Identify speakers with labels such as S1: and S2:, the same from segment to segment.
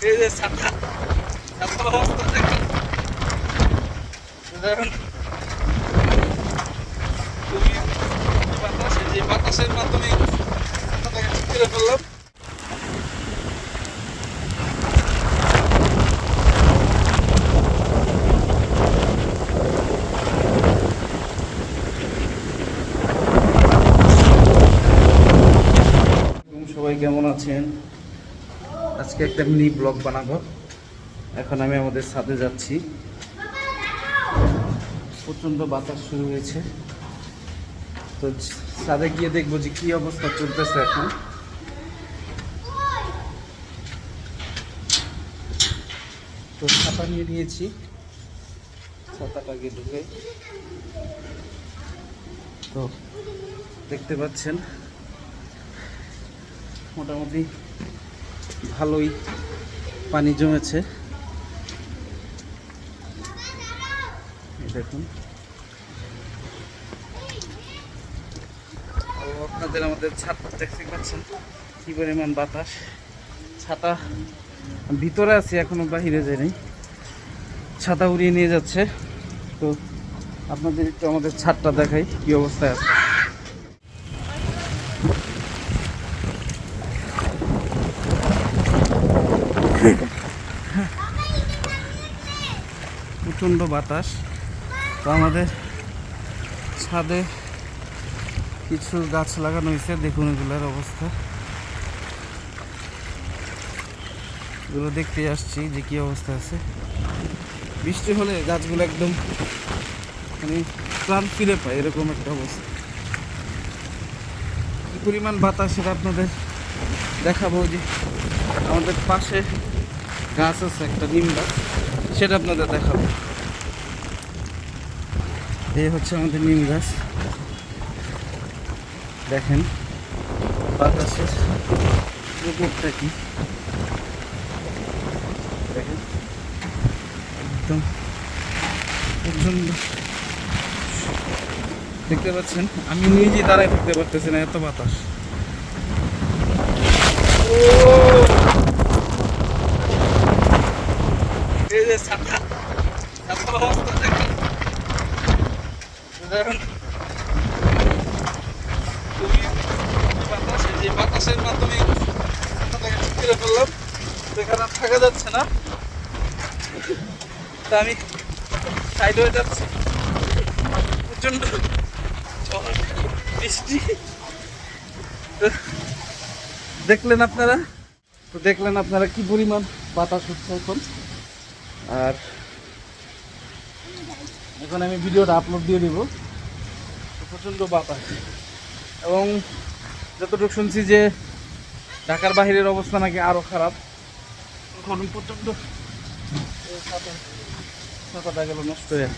S1: এই যে ছাতা ছাতার অবস্থা দেখেন। খুবই বাতাস, যে বাতাসের মাধ্যমে ছাতাটাকে ঠিক করে ফেললাম। সবাই কেমন আছেন? আজকে একটা মিনি ব্লগ বানাবো। এখন আমি আমাদের ছাদে যাচ্ছি। প্রচণ্ড বাতাস শুরু হয়েছে, তো ছাদে গিয়ে দেখবো যে কি অবস্থা চলতেছে এখন। তো ছাতা নিয়ে নিয়েছি, ছাতাটাকে ঢুকে তো দেখতে পাচ্ছেন মোটামুটি ভালোই পানি জমেছে। দেখুন, আপনাদের আমাদের ছাদ দেখতে পাচ্ছেন কি পরিমাণ বাতাস। ছাতা ভিতরে আছে, এখনো বাহিরে যায়নি, ছাতা উড়িয়ে নিয়ে যাচ্ছে। তো আপনাদের একটু আমাদের ছাদটা দেখাই কি অবস্থায় আছে। প্রচণ্ড বাতাস। তো আমাদের ছাদে কিছু গাছ লাগানো হয়েছে, দেখুন এগুলোর অবস্থা। এগুলো দেখতে আসছি যে কি অবস্থা আছে। বৃষ্টি হলে গাছগুলো একদম মানে প্রাণ ফিরে পায়, এরকম একটা অবস্থা। কি পরিমাণ বাতাস সেটা আপনাদের দেখাবো। যে আমাদের পাশে গাছ আছে একটা নিম গাছ, সেটা আপনাদের দেখাবো। এই হচ্ছে আমাদের নিম গাছ, দেখেন বাতাসের উপরটা কি দেখেন, একদম প্রচন্ড দেখতে পাচ্ছেন। আমি নিজে দাঁড়ায় থাকতে পারতেছি না, এত বাতাস। এই যে ছাতা ছাতার অবস্থা দেখেন। খুবই বাতাস, যে বাতাসের মাধ্যমে ছাতাটাকে ঠিক করে ফেললাম। সেখানে থাকা যাচ্ছে না, তা আমি সাইড হয়ে যাচ্ছি। প্রচন্ড বৃষ্টি দেখলেন আপনারা, তো দেখলেন আপনারা কি পরিমাণ বাতাস হচ্ছে এখন। আর এখন আমি ভিডিওটা আপলোড দিয়ে দিব। প্রচণ্ড বাতাস, এবং যতটুকু শুনছি যে ঢাকার বাহিরের অবস্থা নাকি আরও খারাপ। এখন প্রচণ্ড ছাতাটা গেল নষ্ট হয়ে।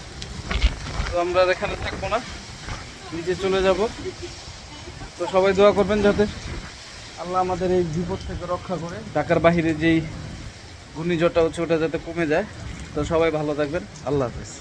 S1: তো আমরা এখানে থাকবো না, নিচে চলে যাব। তো সবাই দোয়া করবেন যাতে আল্লাহ আমাদের এই বিপদ থেকে রক্ষা করে, ঢাকার বাহিরে যেই ঘূর্ণিঝড়টা হচ্ছে ওটা যাতে কমে যায়। তো সবাই ভালো থাকবেন, আল্লাহ হাফেজ।